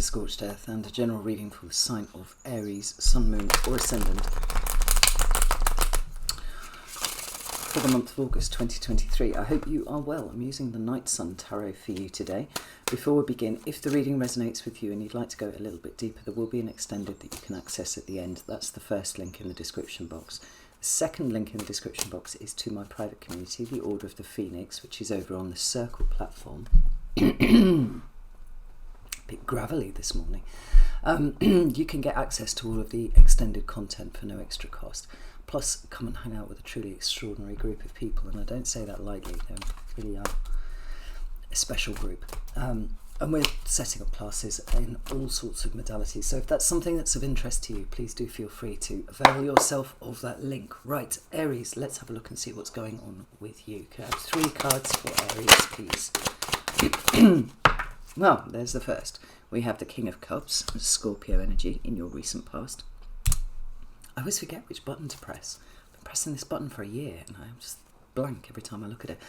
Scorched Earth and a general reading for the sign of Aries, Sun, Moon or Ascendant for the month of August 2023. I hope you are well. I'm using the Night Sun Tarot for you today. Before we begin, if the reading resonates with you and you'd like to go a little bit deeper, there will be an extended that you can access at the end. That's the first link in the description box. The second link in the description box is to my private community, the Order of the Phoenix, which is over on the Circle platform. Bit gravelly this morning. You can get access to all of the extended content for no extra cost. Plus, come and hang out with a truly extraordinary group of people, and I don't say that lightly. They really are a special group. And we're setting up classes in all sorts of modalities. So if that's something that's of interest to you, please do feel free to avail yourself of that link. Right, Aries, let's have a look and see what's going on with you. Can I have 3 cards for Aries, please? Well, there's the first. We have the King of Cups, Scorpio energy in your recent past. I always forget which button to press. I've been pressing this button for a year and I'm just blank every time I look at it.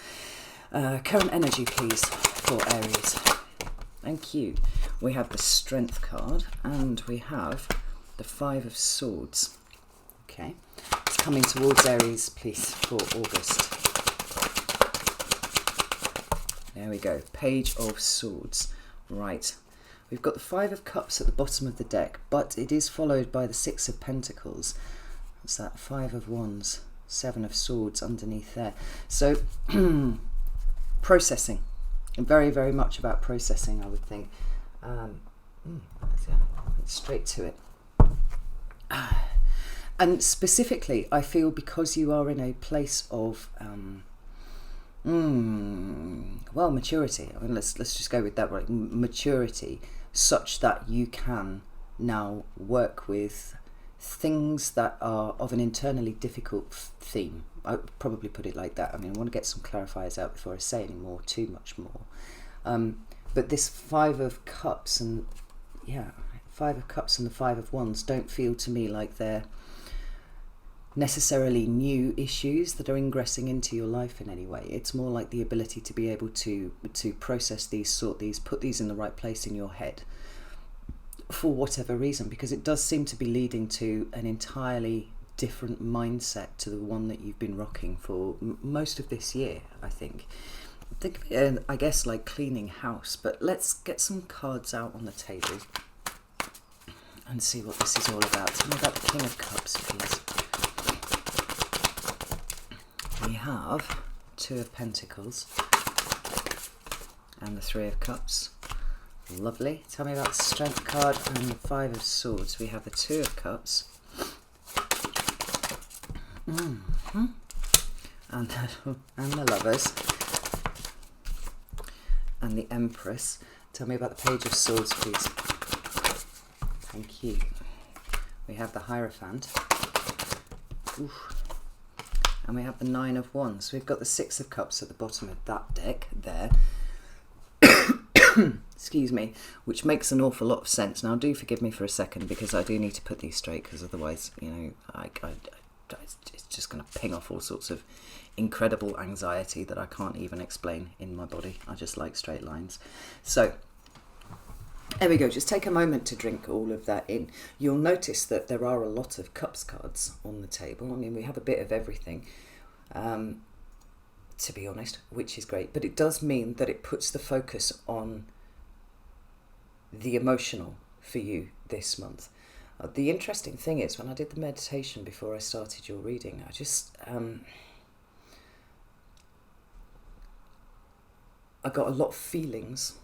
Current energy, please, for Aries. Thank you. We have the Strength card and we have the 5 of Swords. Okay. It's coming towards Aries, please, for August. There we go. Page of Swords. Right. We've got the 5 of Cups at the bottom of the deck, but it is followed by the 6 of Pentacles. What's that? 5 of Wands, 7 of Swords underneath there. So, processing. Very, very much about processing, I would think. Let's straight to it. And specifically, I feel because you are in a place of... well, maturity. I mean, let's just go with that, right? Maturity, such that you can now work with things that are of an internally difficult theme. I would probably put it like that. I mean, I want to get some clarifiers out before I say any more, too much more. But this 5 of Cups and 5 of Cups and the 5 of Wands don't feel to me like they're necessarily new issues that are ingressing into your life in any way. It's more like the ability to be able to process these, sort these, put these in the right place in your head for whatever reason, because it does seem to be leading to an entirely different mindset to the one that you've been rocking for most of this year, I think. Think of it, I guess, like cleaning house, but let's get some cards out on the table and see what this is all about. Tell me about the King of Cups, please. We have 2 of Pentacles and the 3 of Cups. Lovely. Tell me about the Strength card and the 5 of Swords. We have the 2 of Cups. And the Lovers. And the Empress. Tell me about the Page of Swords, please. Thank you. We have the Hierophant. Oof. And we have the 9 of Wands. We've got the 6 of Cups at the bottom of that deck there. Excuse me, which makes an awful lot of sense. Now, do forgive me for a second because I do need to put these straight, because otherwise, you know, it's just going to ping off all sorts of incredible anxiety that I can't even explain in my body. I just like straight lines. So, there we go. Just take a moment to drink all of that in. You'll notice that there are a lot of Cups cards on the table. I mean, we have a bit of everything, to be honest, which is great. But it does mean that it puts the focus on the emotional for you this month. The interesting thing is, when I did the meditation before I started your reading, I just... I got a lot of feelings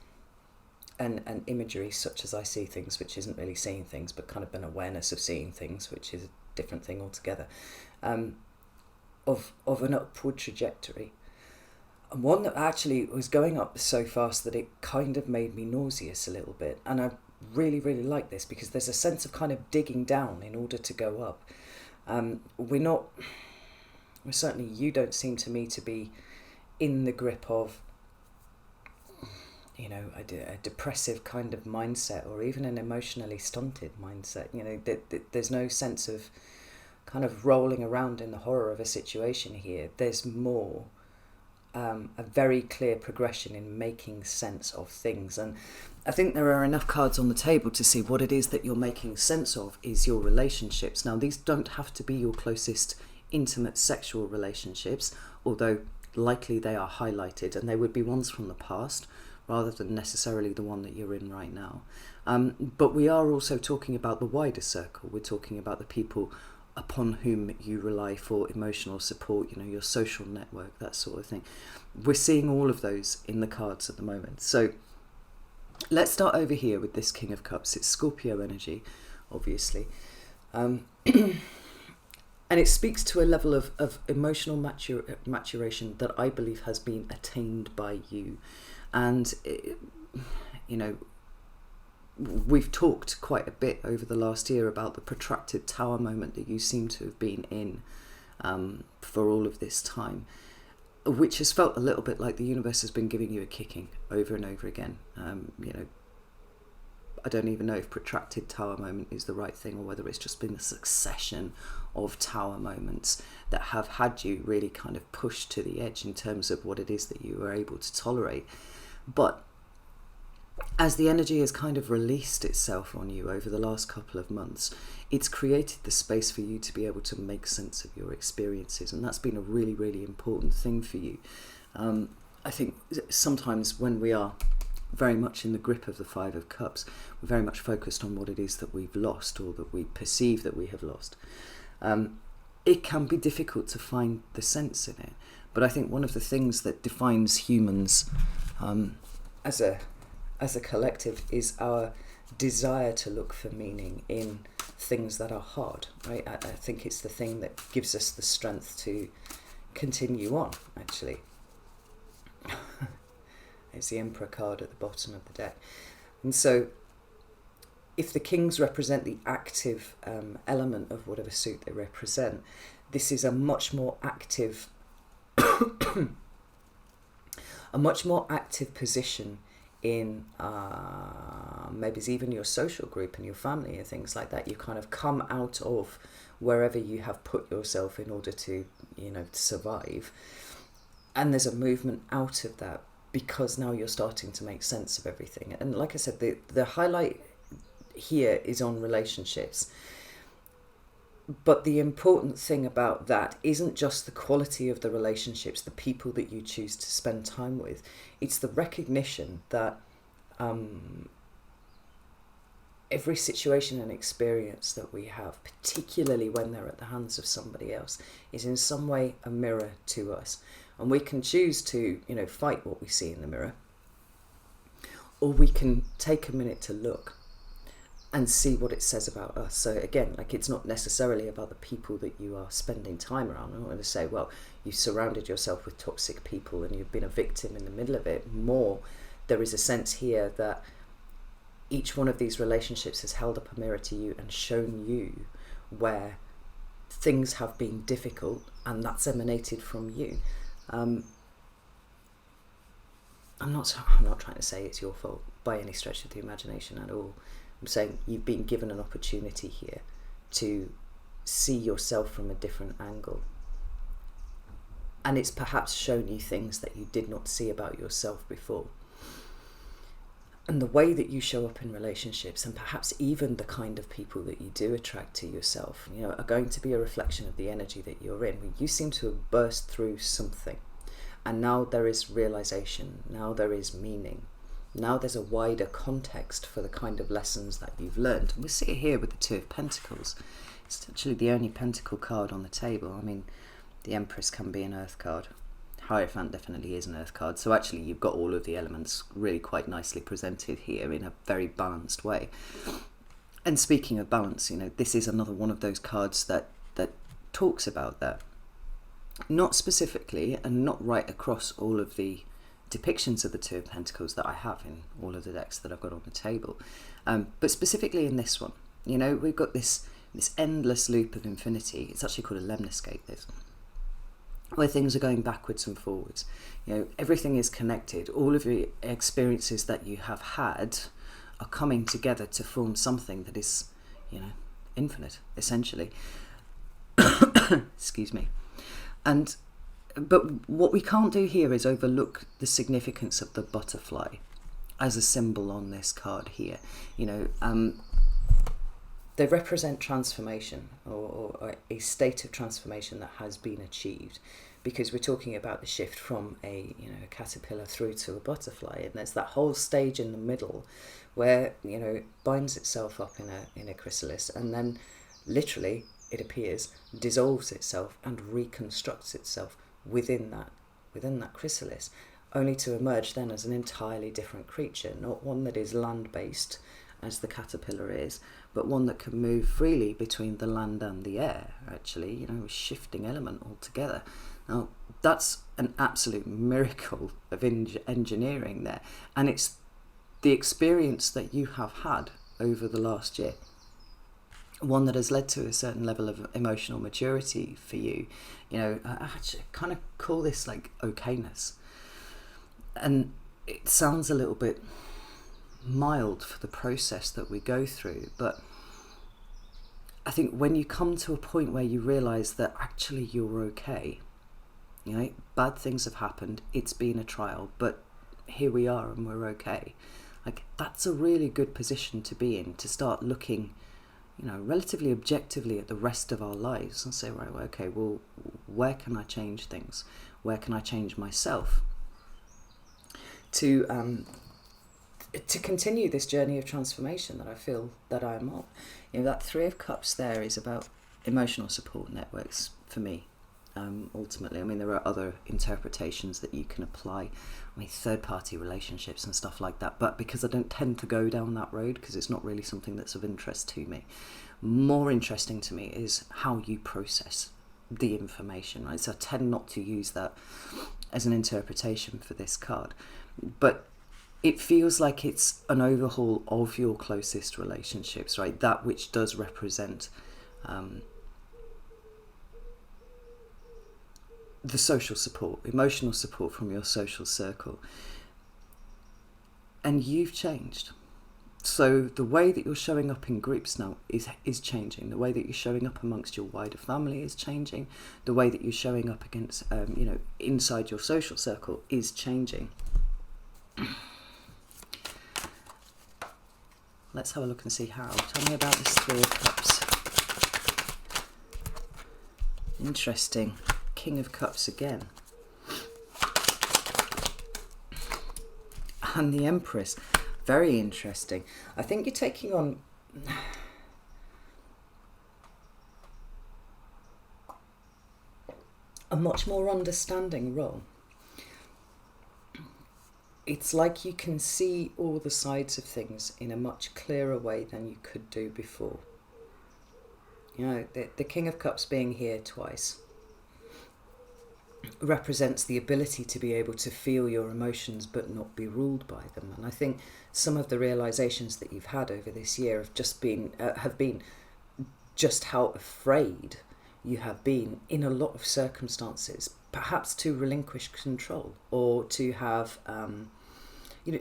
and imagery, such as I see things, which isn't really seeing things, but kind of an awareness of seeing things, which is a different thing altogether, of an upward trajectory. And one that actually was going up so fast that it kind of made me nauseous a little bit. And I really, really like this because there's a sense of kind of digging down in order to go up. Certainly you don't seem to me to be in the grip of, you know, a depressive kind of mindset, or even an emotionally stunted mindset. You know, there's no sense of kind of rolling around in the horror of a situation here. There's more a very clear progression in making sense of things. And I think there are enough cards on the table to see what it is that you're making sense of is your relationships. Now, these don't have to be your closest intimate sexual relationships, although likely they are highlighted, and they would be ones from the past rather than necessarily the one that you're in right now. But we are also talking about the wider circle. We're talking about the people upon whom you rely for emotional support, your social network, that sort of thing. We're seeing all of those in the cards at the moment. So let's start over here with this King of Cups. It's Scorpio energy, obviously. And it speaks to a level of emotional maturation that I believe has been attained by you. And, we've talked quite a bit over the last year about the protracted tower moment that you seem to have been in for all of this time, which has felt a little bit like the universe has been giving you a kicking over and over again. I don't even know if protracted tower moment is the right thing, or whether it's just been a succession of tower moments that have had you really kind of pushed to the edge in terms of what it is that you were able to tolerate. But as the energy has kind of released itself on you over the last couple of months, it's created the space for you to be able to make sense of your experiences, and that's been a really, really important thing for you. I think sometimes when we are very much in the grip of the Five of Cups, we're very much focused on what it is that we've lost, or that we perceive that we have lost. It can be difficult to find the sense in it, but I think one of the things that defines humans as a collective is our desire to look for meaning in things that are hard, right? I think it's the thing that gives us the strength to continue on, actually. It's the Emperor card at the bottom of the deck. And so if the kings represent the active element of whatever suit they represent, this is a much more active position in maybe it's even your social group and your family and things like that. You kind of come out of wherever you have put yourself in order to, survive. And there's a movement out of that because now you're starting to make sense of everything. And like I said, the highlight here is on relationships. But the important thing about that isn't just the quality of the relationships, the people that you choose to spend time with. It's the recognition that every situation and experience that we have, particularly when they're at the hands of somebody else, is in some way a mirror to us. And we can choose to, fight what we see in the mirror, or we can take a minute to look and see what it says about us. So again, it's not necessarily about the people that you are spending time around. I'm not going to say, well, you surrounded yourself with toxic people and you've been a victim in the middle of it. More, there is a sense here that each one of these relationships has held up a mirror to you and shown you where things have been difficult, and that's emanated from you. I'm not trying to say it's your fault by any stretch of the imagination at all. I'm saying you've been given an opportunity here to see yourself from a different angle. And it's perhaps shown you things that you did not see about yourself before. And the way that you show up in relationships, and perhaps even the kind of people that you do attract to yourself, are going to be a reflection of the energy that you're in. You seem to have burst through something. And now there is realization. Now there is meaning. Now there's a wider context for the kind of lessons that you've learned. And we see it here with the Two of Pentacles. It's actually the only pentacle card on the table. I mean, the Empress can be an earth card. Hierophant definitely is an earth card. So actually you've got all of the elements really quite nicely presented here in a very balanced way. And speaking of balance, this is another one of those cards that talks about that. Not specifically and not right across all of the depictions of the Two of Pentacles that I have in all of the decks that I've got on the table, but specifically in this one, we've got this endless loop of infinity. It's actually called a lemniscate, this, where things are going backwards and forwards. Everything is connected. All of the experiences that you have had are coming together to form something that is, infinite, essentially. Excuse me. But what we can't do here is overlook the significance of the butterfly. as a symbol on this card here. They represent transformation, or a state of transformation that has been achieved, because we're talking about the shift from a caterpillar through to a butterfly, and there's that whole stage in the middle where it binds itself up in a chrysalis, and then literally it appears, dissolves itself and reconstructs itself within that chrysalis, only to emerge then as an entirely different creature, not one that is land-based as the caterpillar is, but one that can move freely between the land and the air, actually, a shifting element altogether. Now, that's an absolute miracle of engineering there, and it's the experience that you have had over the last year, one that has led to a certain level of emotional maturity for you. I actually kind of call this like okayness, and it sounds a little bit mild for the process that we go through, but I think when you come to a point where you realize that actually you're okay, bad things have happened, it's been a trial, but here we are and we're okay. Like, that's a really good position to be in, to start looking relatively objectively at the rest of our lives and say, right, okay, well, where can I change things? Where can I change myself to continue this journey of transformation that I feel that I'm on? That Three of Cups there is about emotional support networks for me. Ultimately, there are other interpretations that you can apply. Third-party relationships and stuff like that. But because I don't tend to go down that road, because it's not really something that's of interest to me, more interesting to me is how you process the information, right? So I tend not to use that as an interpretation for this card. But it feels like it's an overhaul of your closest relationships, right? That which does represent the social support, emotional support from your social circle. And you've changed. So the way that you're showing up in groups now is changing. The way that you're showing up amongst your wider family is changing. The way that you're showing up against, inside your social circle is changing. Let's have a look and see how. Tell me about this Three of Cups. Interesting. King of Cups again. And the Empress. Very interesting. I think you're taking on a much more understanding role. It's like you can see all the sides of things in a much clearer way than you could do before. The King of Cups being here twice represents the ability to be able to feel your emotions but not be ruled by them. And I think some of the realizations that you've had over this year have been just how afraid you have been in a lot of circumstances, perhaps to relinquish control, or to have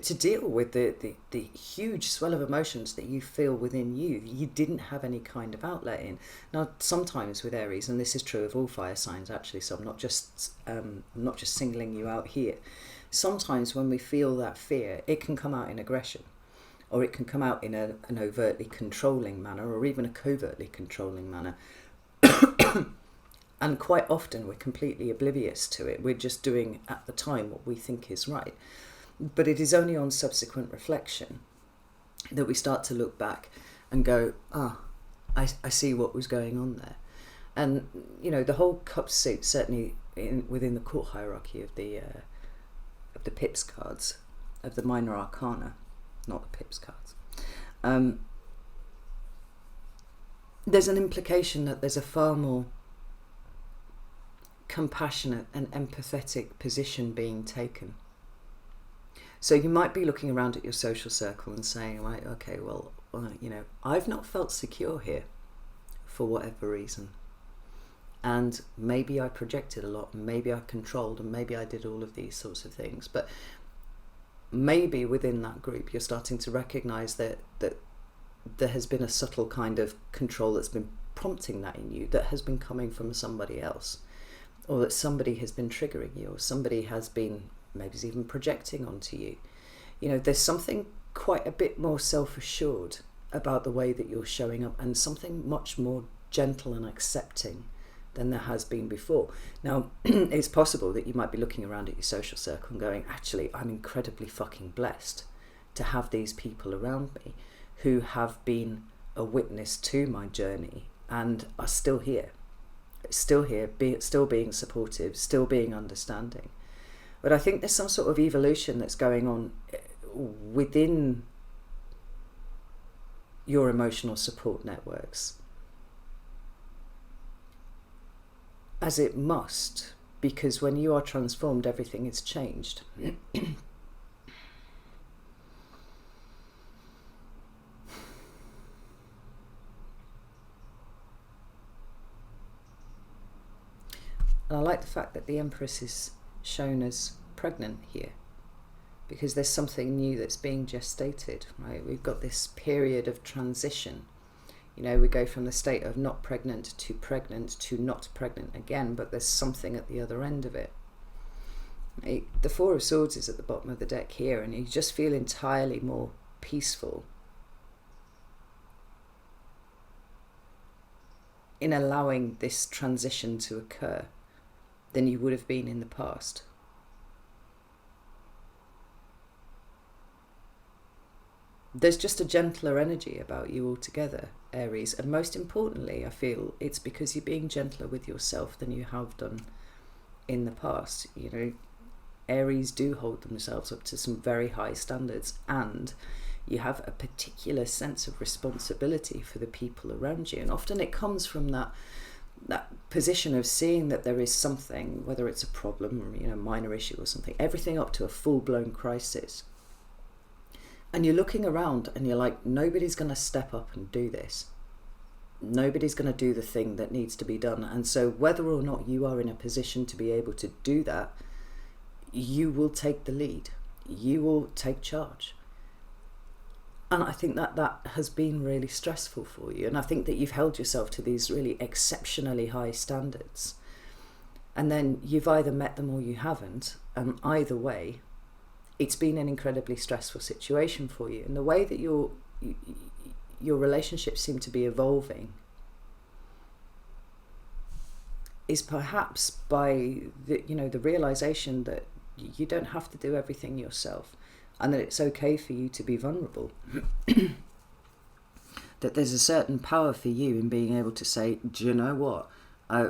to deal with the huge swell of emotions that you feel within you didn't have any kind of outlet in. Now, sometimes with Aries, and this is true of all fire signs actually, so I'm not just singling you out here. Sometimes when we feel that fear, it can come out in aggression, or it can come out in an overtly controlling manner, or even a covertly controlling manner. And quite often we're completely oblivious to it. We're just doing at the time what we think is right. But it is only on subsequent reflection that we start to look back and go, I see what was going on there. And, the whole cup suit, certainly within the court hierarchy of the pips cards, of the minor arcana, not the pips cards, there's an implication that there's a far more compassionate and empathetic position being taken. So you might be looking around at your social circle and saying, right, okay, well, I've not felt secure here for whatever reason. And maybe I projected a lot, and maybe I controlled, and maybe I did all of these sorts of things. But maybe within that group, you're starting to recognize that there has been a subtle kind of control that's been prompting that in you, that has been coming from somebody else, or that somebody has been triggering you, or somebody has been maybe even projecting onto you. there's something quite a bit more self-assured about the way that you're showing up, and something much more gentle and accepting than there has been before. Now, it's possible that you might be looking around at your social circle and going, actually, I'm incredibly fucking blessed to have these people around me who have been a witness to my journey and are still here, still being supportive, still being understanding. But I think there's some sort of evolution that's going on within your emotional support networks, as it must, because when you are transformed, everything is changed. And I like the fact that the Empress is shown as pregnant here, because there's something new that's being gestated, right? We've got this period of transition. We go from the state of not pregnant to not pregnant again, but there's something at the other end of it. The Four of Swords is at the bottom of the deck here, and you just feel entirely more peaceful in allowing this transition to occur than you would have been in the past. There's just a gentler energy about you altogether, Aries, and most importantly, I feel it's because you're being gentler with yourself than you have done in the past. Aries do hold themselves up to some very high standards, and you have a particular sense of responsibility for the people around you, and often it comes from that position of seeing that there is something, whether it's a problem or minor issue or something, everything up to a full-blown crisis. And you're looking around and you're like, nobody's going to step up and do this. Nobody's going to do the thing that needs to be done. And so whether or not you are in a position to be able to do that, you will take the lead. You will take charge. And I think that has been really stressful for you. And I think that you've held yourself to these really exceptionally high standards. And then you've either met them or you haven't. And either way, it's been an incredibly stressful situation for you. And the way that your relationships seem to be evolving is perhaps by the realization that you don't have to do everything yourself, and that it's okay for you to be vulnerable. That there's a certain power for you in being able to say, do you know what? I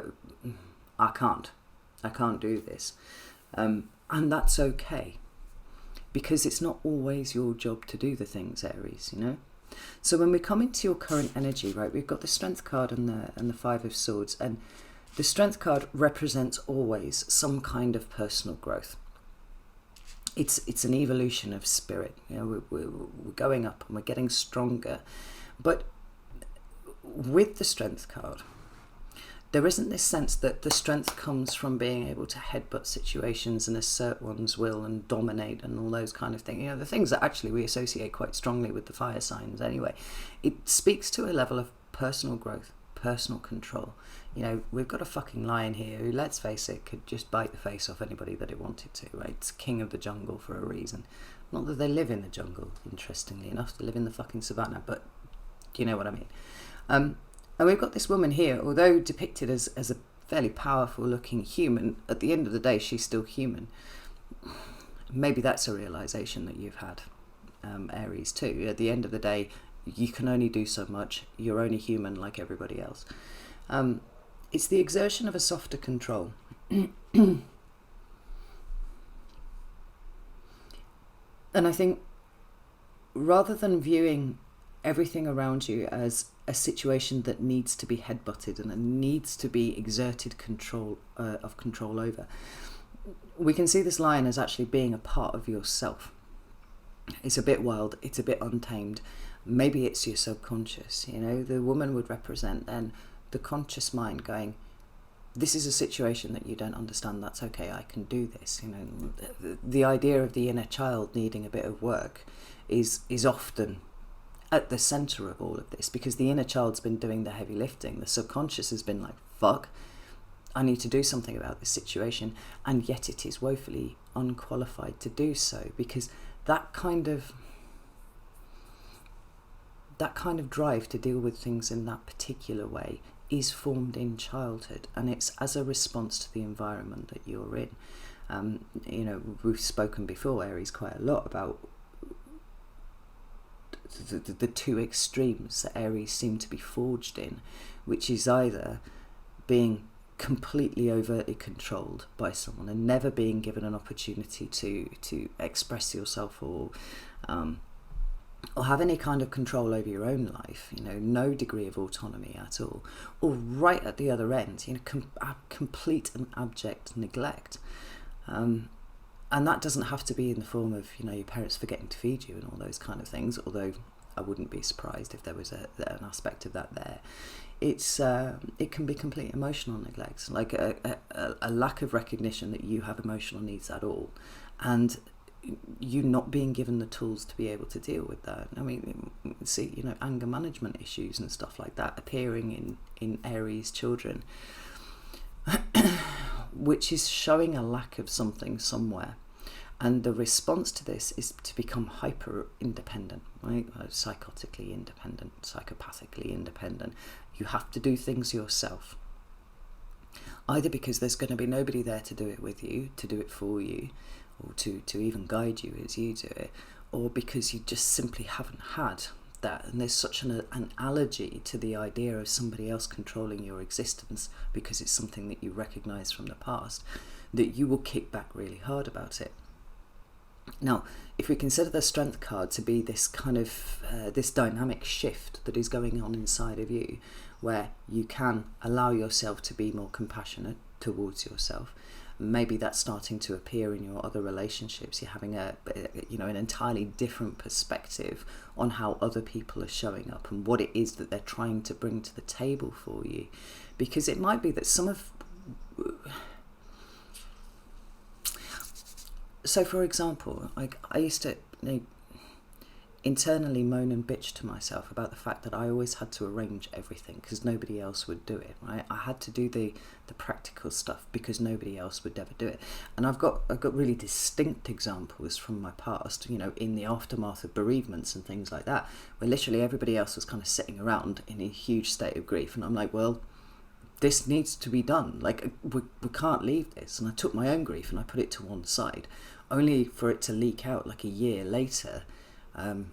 can't do this. And that's okay. Because it's not always your job to do the things, Aries, So when we come into your current energy, right, we've got the Strength card and the Five of Swords, and the Strength card represents always some kind of personal growth. It's an evolution of spirit. We're going up and we're getting stronger. But with the Strength card, there isn't this sense that the strength comes from being able to headbutt situations and assert one's will and dominate and all those kind of things. The things that actually we associate quite strongly with the fire signs anyway. It speaks to a level of personal growth, personal control. We've got a fucking lion here who, let's face it, could just bite the face off anybody that it wanted to, right? It's king of the jungle for a reason. Not that they live in the jungle, interestingly enough. They live in the fucking savannah, but you know what I mean. And we've got this woman here, although depicted as a fairly powerful looking human, at the end of the day, she's still human. Maybe that's a realization that you've had, Aries, too. At the end of the day, you can only do so much. You're only human like everybody else. It's the exertion of a softer control. And I think rather than viewing everything around you as a situation that needs to be headbutted and that needs to be exerted control over, we can see this lion as actually being a part of yourself. It's a bit wild, it's a bit untamed. Maybe it's your subconscious. The woman would represent then the conscious mind going, this is a situation that you don't understand, that's okay, I can do this. The idea of the inner child needing a bit of work is often at the center of all of this, because the inner child's been doing the heavy lifting. The subconscious has been like, fuck, I need to do something about this situation, and yet it is woefully unqualified to do so, because that kind of drive to deal with things in that particular way is formed in childhood, and it's as a response to the environment that you're in. We've spoken before, Aries, quite a lot about the two extremes that Aries seem to be forged in, which is either being completely overtly controlled by someone and never being given an opportunity to express yourself or have any kind of control over your own life, no degree of autonomy at all, or right at the other end, complete and abject neglect. And that doesn't have to be in the form of, your parents forgetting to feed you and all those kind of things, although I wouldn't be surprised if there was an aspect of that there. It can be complete emotional neglect, like a lack of recognition that you have emotional needs at all, and you not being given the tools to be able to deal with that. I mean, see, anger management issues and stuff like that appearing in Aries children, which is showing a lack of something somewhere. And the response to this is to become hyper independent, right? Psychotically independent, psychopathically independent. You have to do things yourself. Either because there's going to be nobody there to do it with you, to do it for you, or to even guide you as you do it, or because you just simply haven't had that. And there's such an allergy to the idea of somebody else controlling your existence because it's something that you recognize from the past, that you will kick back really hard about it. Now, if we consider the Strength card to be this kind of this dynamic shift that is going on inside of you, where you can allow yourself to be more compassionate towards yourself, maybe that's starting to appear in your other relationships. You're having an entirely different perspective on how other people are showing up and what it is that they're trying to bring to the table for you, because it might be that So, for example, I used to internally moan and bitch to myself about the fact that I always had to arrange everything because nobody else would do it, right? I had to do the practical stuff because nobody else would ever do it. And I've got really distinct examples from my past, in the aftermath of bereavements and things like that, where literally everybody else was kind of sitting around in a huge state of grief. And I'm like, well, this needs to be done. Like, we can't leave this. And I took my own grief and I put it to one side, only for it to leak out like a year later, in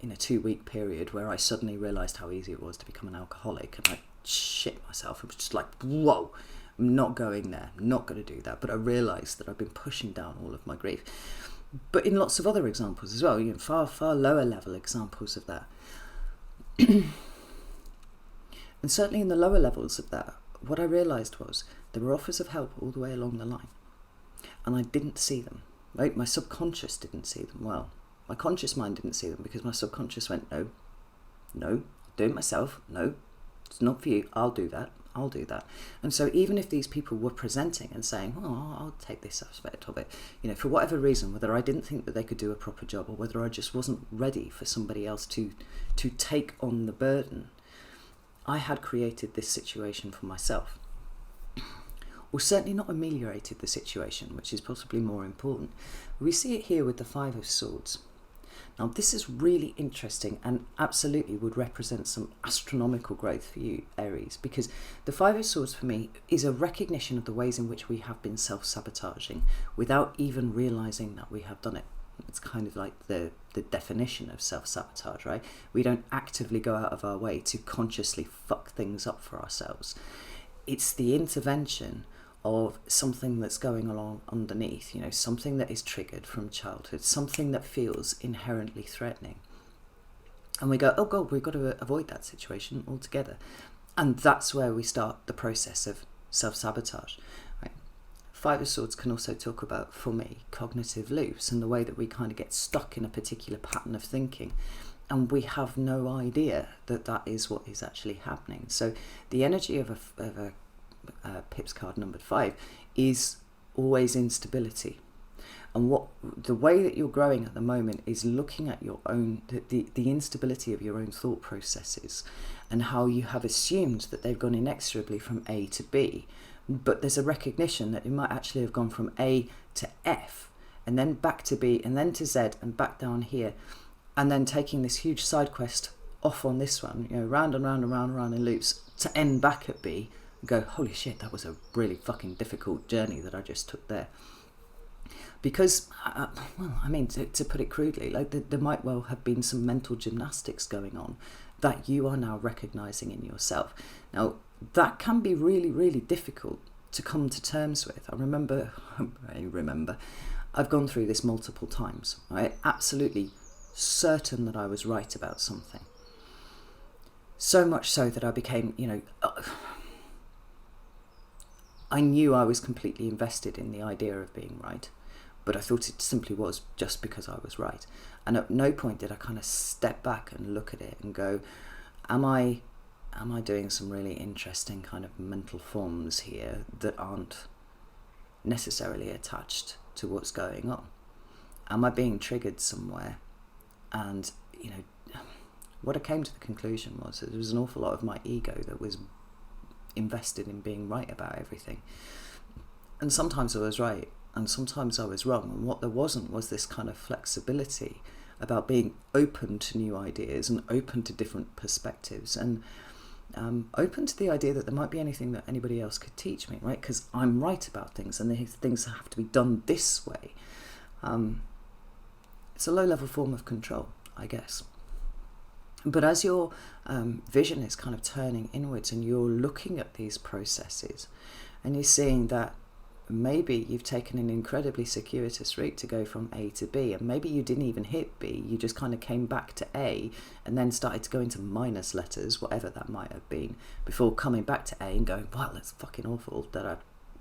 a 2-week period, where I suddenly realised how easy it was to become an alcoholic, and I shit myself. It was just like, whoa, I'm not going there, I'm not going to do that. But I realised that I've been pushing down all of my grief. But in lots of other examples as well, far, far lower level examples of that. And certainly in the lower levels of that, what I realised was there were offers of help all the way along the line, and I didn't see them, right? My subconscious didn't see them. Well, my conscious mind didn't see them because my subconscious went, no, I'll do it myself. No, it's not for you. I'll do that. And so even if these people were presenting and saying, oh, I'll take this aspect of it, for whatever reason, whether I didn't think that they could do a proper job or whether I just wasn't ready for somebody else to take on the burden, I had created this situation for myself. Or certainly not ameliorated the situation, which is possibly more important. We see it here with the Five of Swords. Now, this is really interesting and absolutely would represent some astronomical growth for you, Aries, because the Five of Swords for me is a recognition of the ways in which we have been self-sabotaging without even realising that we have done it. It's kind of like the definition of self-sabotage, right? We don't actively go out of our way to consciously fuck things up for ourselves. It's the intervention of something that's going along underneath, something that is triggered from childhood, something that feels inherently threatening. And we go, oh God, we've got to avoid that situation altogether. And that's where we start the process of self-sabotage. Right? Five of Swords can also talk about, for me, cognitive loops and the way that we kind of get stuck in a particular pattern of thinking. And we have no idea that that is what is actually happening. So the energy of a Pips card numbered 5 is always instability, and the way that you're growing at the moment is looking at your own the instability of your own thought processes and how you have assumed that they've gone inexorably from A to B, but there's a recognition that it might actually have gone from A to F, and then back to B, and then to Z, and back down here, and then taking this huge side quest off on this one, round and round and round and round in loops to end back at B and go, holy shit, that was a really fucking difficult journey that I just took there. Because, to put it crudely, like there might well have been some mental gymnastics going on that you are now recognizing in yourself. Now, that can be really, really difficult to come to terms with. I remember, I've gone through this multiple times. I'm absolutely certain that I was right about something. So much so that I became, I knew I was completely invested in the idea of being right, but I thought it simply was just because I was right. And at no point did I kind of step back and look at it and go, am I doing some really interesting kind of mental forms here that aren't necessarily attached to what's going on? Am I being triggered somewhere? And, what I came to the conclusion was that there was an awful lot of my ego that was invested in being right about everything. And sometimes I was right, and sometimes I was wrong. And what there wasn't was this kind of flexibility about being open to new ideas and open to different perspectives, and open to the idea that there might be anything that anybody else could teach me, right? Because I'm right about things, and things have to be done this way. It's a low-level form of control, I guess. But as your vision is kind of turning inwards and you're looking at these processes and you're seeing that maybe you've taken an incredibly circuitous route to go from A to B, and maybe you didn't even hit B, you just kind of came back to A and then started to go into minus letters, whatever that might have been, before coming back to A and going, wow, that's fucking awful that I'm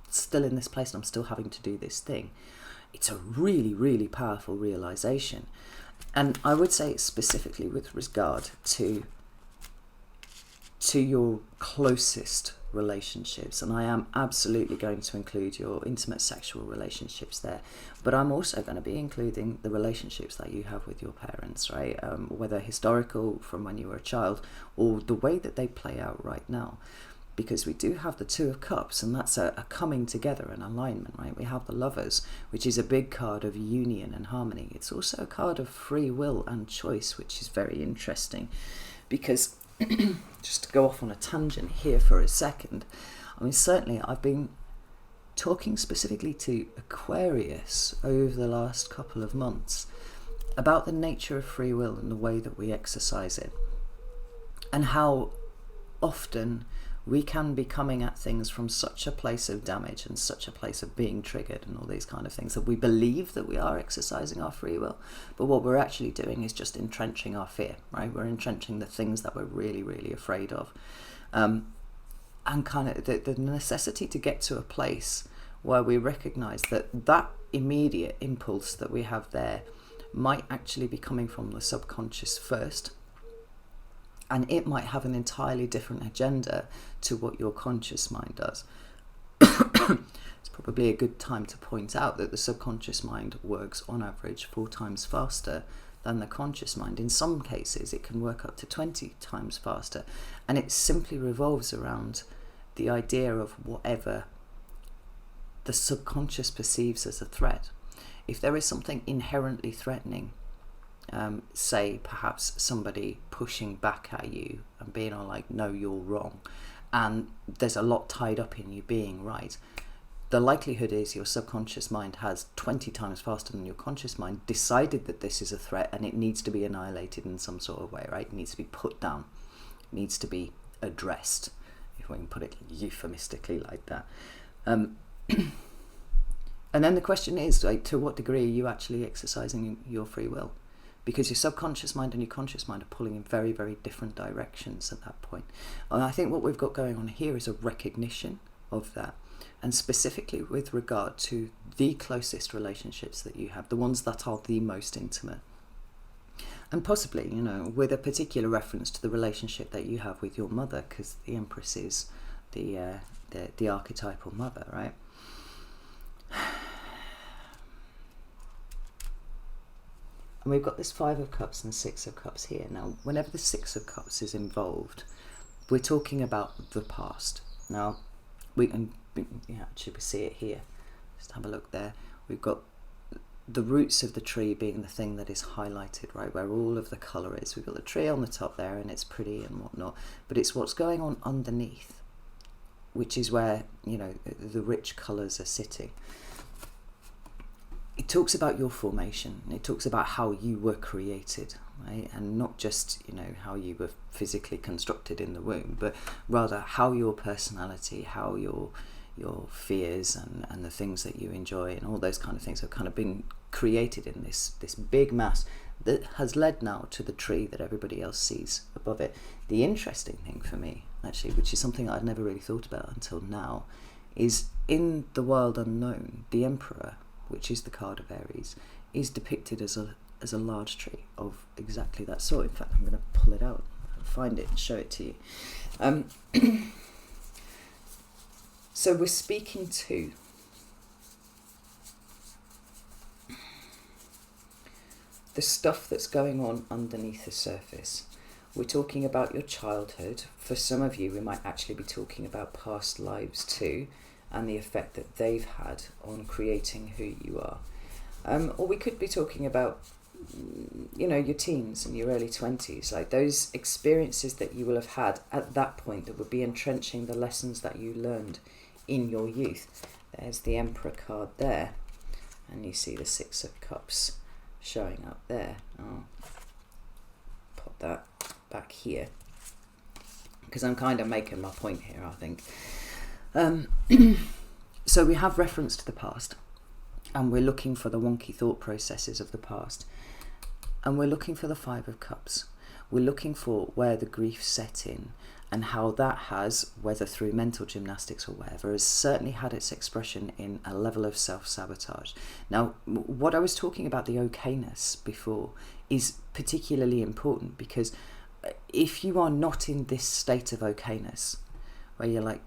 still in this place and I'm still having to do this thing. It's a really, really powerful realization. And I would say specifically with regard to your closest relationships, and I am absolutely going to include your intimate sexual relationships there, but I'm also going to be including the relationships that you have with your parents, right? Whether historical from when you were a child or the way that they play out right now. Because we do have the Two of Cups, and that's a coming together and alignment, right? We have the Lovers, which is a big card of union and harmony. It's also a card of free will and choice, which is very interesting. Because, just to go off on a tangent here for a second, certainly I've been talking specifically to Aquarius over the last couple of months about the nature of free will and the way that we exercise it. And how often we can be coming at things from such a place of damage and such a place of being triggered and all these kind of things that we believe that we are exercising our free will, but what we're actually doing is just entrenching our fear, right? We're entrenching the things that we're really, really afraid of. And kind of the necessity to get to a place where we recognize that that immediate impulse that we have there might actually be coming from the subconscious first, and it might have an entirely different agenda to what your conscious mind does. It's probably a good time to point out that the subconscious mind works on average 4 times faster than the conscious mind. In some cases, it can work up to 20 times faster, and it simply revolves around the idea of whatever the subconscious perceives as a threat. If there is something inherently threatening, say perhaps somebody pushing back at you and being all like, no, you're wrong, and there's a lot tied up in you being right, the likelihood is your subconscious mind has 20 times faster than your conscious mind decided that this is a threat and it needs to be annihilated in some sort of way, right? It needs to be put down, it needs to be addressed, if we can put it euphemistically like that. And then the question is, like, to what degree are you actually exercising your free will? Because your subconscious mind and your conscious mind are pulling in very, very different directions at that point. And I think what we've got going on here is a recognition of that. And specifically with regard to the closest relationships that you have, the ones that are the most intimate. And possibly, with a particular reference to the relationship that you have with your mother, because the Empress is the archetypal mother, right? And we've got this 5 of Cups and 6 of Cups here. Now, whenever the 6 of Cups is involved, we're talking about the past. Now, we see it here. Just have a look there. We've got the roots of the tree being the thing that is highlighted, right, where all of the colour is. We've got the tree on the top there and it's pretty and whatnot, but it's what's going on underneath, which is where, you know, the rich colours are sitting. It talks about your formation. It talks about how you were created, right? And not just, you know, how you were physically constructed in the womb, but rather how your personality, how your fears and the things that you enjoy and all those kind of things have kind of been created in this big mass that has led now to the tree that everybody else sees above it. The interesting thing for me, actually, which is something I'd never really thought about until now, is in the world unknown, the Emperor, which is the card of Aries, is depicted as a large tree of exactly that sort. In fact, I'm going to pull it out, find it and show it to you. So we're speaking to the stuff that's going on underneath the surface. We're talking about your childhood. For some of you, we might actually be talking about past lives too, and the effect that they've had on creating who you are. Or we could be talking about, you know, your teens and your early 20s, like those experiences that you will have had at that point that would be entrenching the lessons that you learned in your youth. There's the Emperor card there, and you see the Six of Cups showing up there. I'll pop that back here because I'm kind of making my point here, I think. So we have reference to the past, and we're looking for the wonky thought processes of the past, and we're looking for the Five of Cups. We're looking for where the grief set in and how that has, whether through mental gymnastics or whatever, has certainly had its expression in a level of self-sabotage. Now, what I was talking about, the okayness before, is particularly important, because if you are not in this state of okayness, where you're like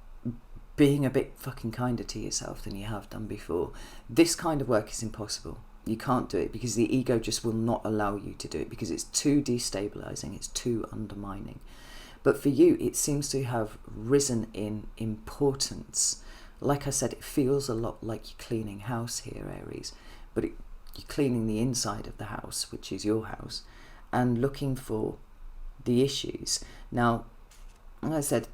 being a bit fucking kinder to yourself than you have done before, this kind of work is impossible. You can't do it because the ego just will not allow you to do it, because it's too destabilizing, it's too undermining. But for you, it seems to have risen in importance. Like I said, it feels a lot like you're cleaning house here, Aries, but you're cleaning the inside of the house, which is your house, and looking for the issues. Now, like I said,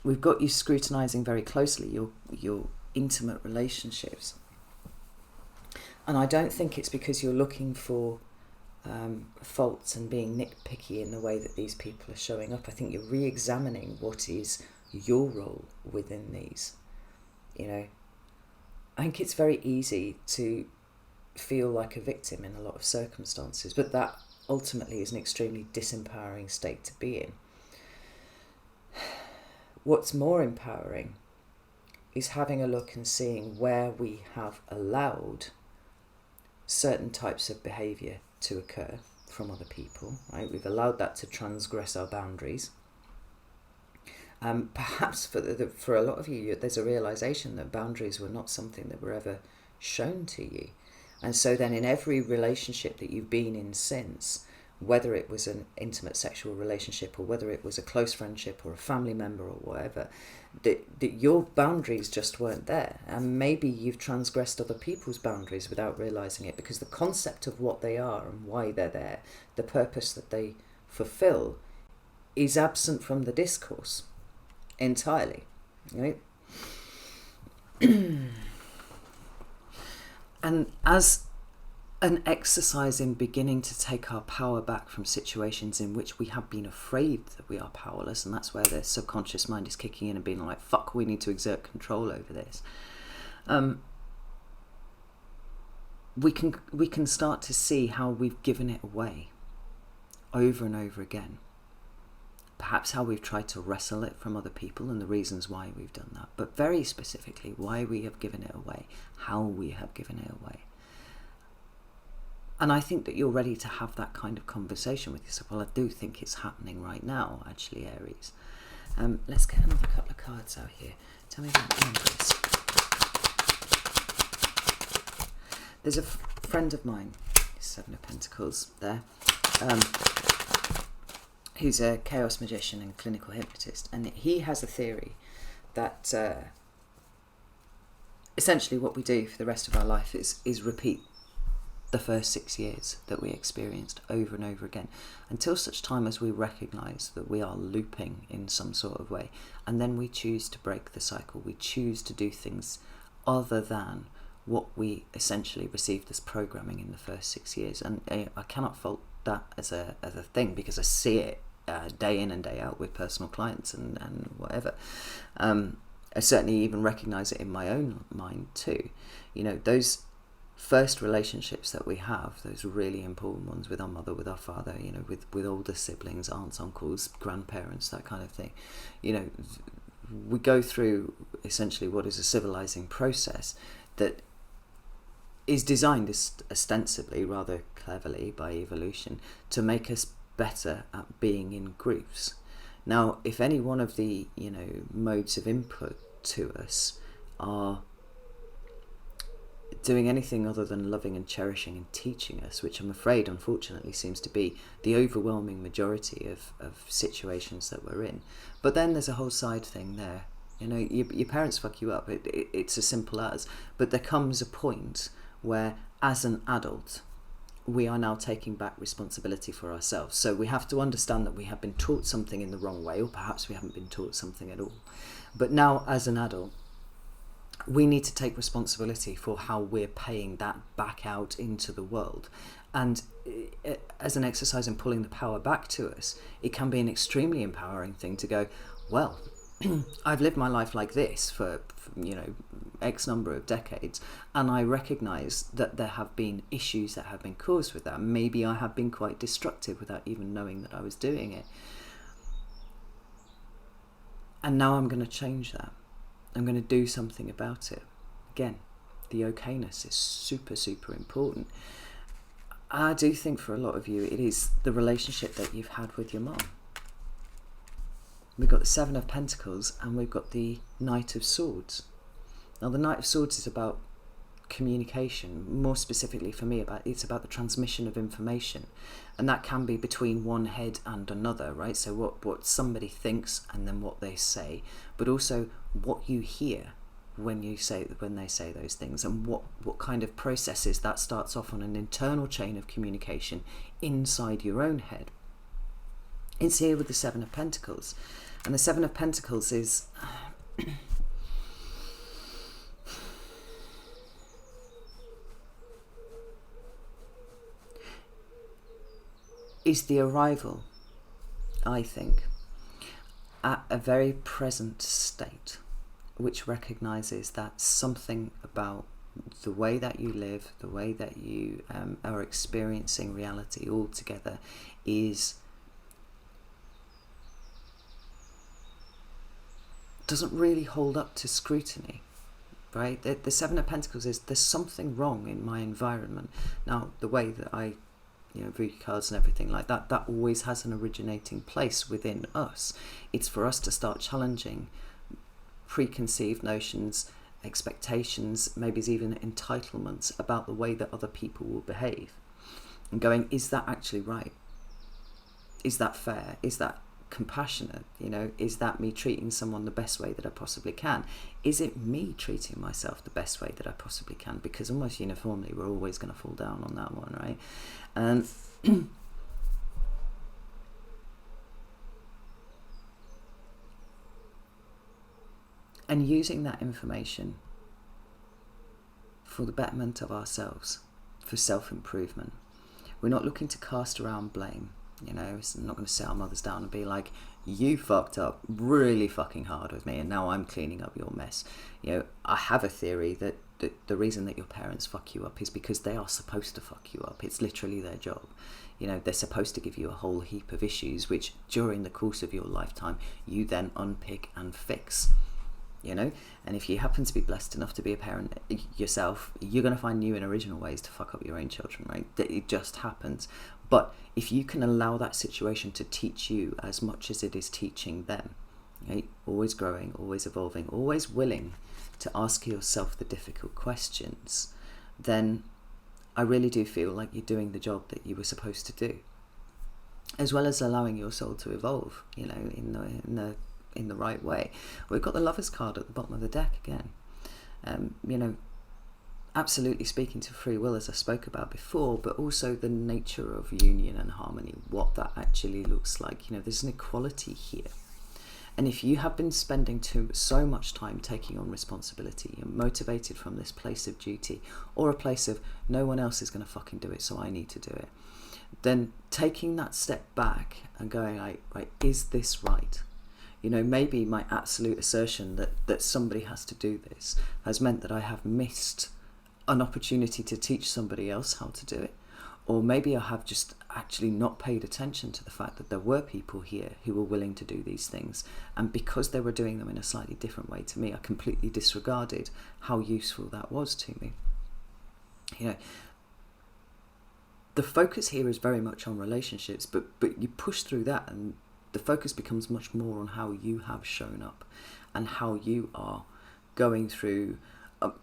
we've got you scrutinizing very closely your intimate relationships. And I don't think it's because you're looking for faults and being nitpicky in the way that these people are showing up. I think you're re-examining what is your role within these. You know, I think it's very easy to feel like a victim in a lot of circumstances, but that ultimately is an extremely disempowering state to be in. What's more empowering is having a look and seeing where we have allowed certain types of behaviour to occur from other people, right? We've allowed that to transgress our boundaries. Perhaps for a lot of you, there's a realisation that boundaries were not something that were ever shown to you. And so then in every relationship that you've been in since, whether it was an intimate sexual relationship or whether it was a close friendship or a family member or whatever, that your boundaries just weren't there. And maybe you've transgressed other people's boundaries without realising it, because the concept of what they are and why they're there, the purpose that they fulfil, is absent from the discourse entirely, right? And as an exercise in beginning to take our power back from situations in which we have been afraid that we are powerless, and that's where the subconscious mind is kicking in and being like, fuck, we need to exert control over this. We can start to see how we've given it away over and over again. Perhaps how we've tried to wrestle it from other people and the reasons why we've done that, but very specifically why we have given it away, how we have given it away. And I think that you're ready to have that kind of conversation with yourself. Well, I do think it's happening right now, actually, Aries. Let's get another couple of cards out here. Tell me about Aries. There's a friend of mine, Seven of Pentacles there, who's a chaos magician and clinical hypnotist. And he has a theory that essentially what we do for the rest of our life is repeat the first 6 years that we experienced over and over again, until such time as we recognise that we are looping in some sort of way, and then we choose to break the cycle. We choose to do things other than what we essentially received as programming in the first 6 years. And I cannot fault that as a thing, because I see it day in and day out with personal clients and whatever. I certainly even recognise it in my own mind too. Those first relationships that we have, those really important ones with our mother, with our father, with older siblings, aunts, uncles, grandparents, that kind of thing. We go through essentially what is a civilizing process that is designed ostensibly, rather cleverly by evolution, to make us better at being in groups. Now, if any one of the modes of input to us are doing anything other than loving and cherishing and teaching us, which I'm afraid unfortunately seems to be the overwhelming majority of situations that we're in. But then there's a whole side thing there. Your parents fuck you up. It's as simple as. But there comes a point where, as an adult, we are now taking back responsibility for ourselves. So we have to understand that we have been taught something in the wrong way, or perhaps we haven't been taught something at all. But now, as an adult, we need to take responsibility for how we're paying that back out into the world. And as an exercise in pulling the power back to us, it can be an extremely empowering thing to go, well, I've lived my life like this for X number of decades, and I recognise that there have been issues that have been caused with that. Maybe I have been quite destructive without even knowing that I was doing it. And now I'm going to change that. I'm going to do something about it. Again, the okayness is super, super important. I do think for a lot of you, it is the relationship that you've had with your mom. We've got the Seven of Pentacles and we've got the Knight of Swords. Now, the Knight of Swords is about communication, more specifically for me, it's about the transmission of information. And that can be between one head and another, right? So what somebody thinks and then what they say, but also what you hear when they say those things, and what kind of processes that starts off on an internal chain of communication inside your own head. It's here with the Seven of Pentacles. And the Seven of Pentacles is the arrival, I think, at a very present state, which recognises that something about the way that you live, the way that you are experiencing reality altogether doesn't really hold up to scrutiny, right? The Seven of Pentacles is, there's something wrong in my environment. Now, the way that I view cards and everything like that, that always has an originating place within us. It's for us to start challenging preconceived notions, expectations, maybe even entitlements about the way that other people will behave, and going, is that actually right? Is that fair? Is that compassionate? Is that me treating someone the best way that I possibly can? Is it me treating myself the best way that I possibly can? Because almost uniformly we're always going to fall down on that one, right? And and using that information for the betterment of ourselves, for self-improvement. We're not looking to cast around blame. I'm not going to sit our mothers down and be like, you fucked up really fucking hard with me and now I'm cleaning up your mess. I have a theory that the reason that your parents fuck you up is because they are supposed to fuck you up. It's literally their job. They're supposed to give you a whole heap of issues, which during the course of your lifetime, you then unpick and fix. And if you happen to be blessed enough to be a parent yourself, you're going to find new and original ways to fuck up your own children, right? It just happens. But if you can allow that situation to teach you as much as it is teaching them, right? Always growing, always evolving, always willing to ask yourself the difficult questions, then I really do feel like you're doing the job that you were supposed to do, as well as allowing your soul to evolve, in the right way. We've got the Lovers card at the bottom of the deck again. absolutely speaking to free will, as I spoke about before, but also the nature of union and harmony, what that actually looks like. There's an equality here. And if you have been spending so much time taking on responsibility, you're motivated from this place of duty, or a place of no one else is going to fucking do it, so I need to do it, then taking that step back and going, right, is this right? Maybe my absolute assertion that somebody has to do this has meant that I have missed an opportunity to teach somebody else how to do it. Or maybe I have just actually not paid attention to the fact that there were people here who were willing to do these things. And because they were doing them in a slightly different way to me, I completely disregarded how useful that was to me. The focus here is very much on relationships, but you push through that and the focus becomes much more on how you have shown up and how you are going through.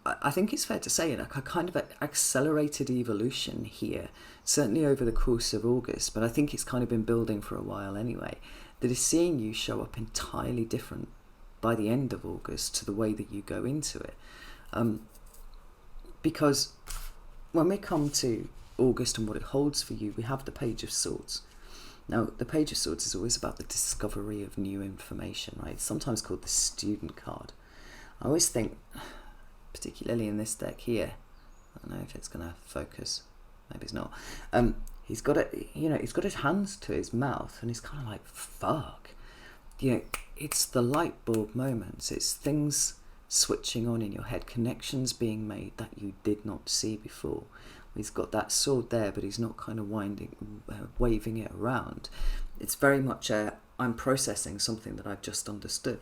I think it's fair to say a kind of accelerated evolution here, certainly over the course of August, but I think it's kind of been building for a while anyway, that is seeing you show up entirely different by the end of August to the way that you go into it. Because when we come to August and what it holds for you, we have the Page of Swords. Now, the Page of Swords is always about the discovery of new information, right? It's sometimes called the student card. I always think, particularly in this deck here, I don't know if it's going to focus, maybe it's not. He's got he's got his hands to his mouth, and he's kind of like, fuck. It's the light bulb moments. It's things switching on in your head, connections being made that you did not see before. He's got that sword there, but he's not kind of waving it around. It's very much I'm processing something that I've just understood.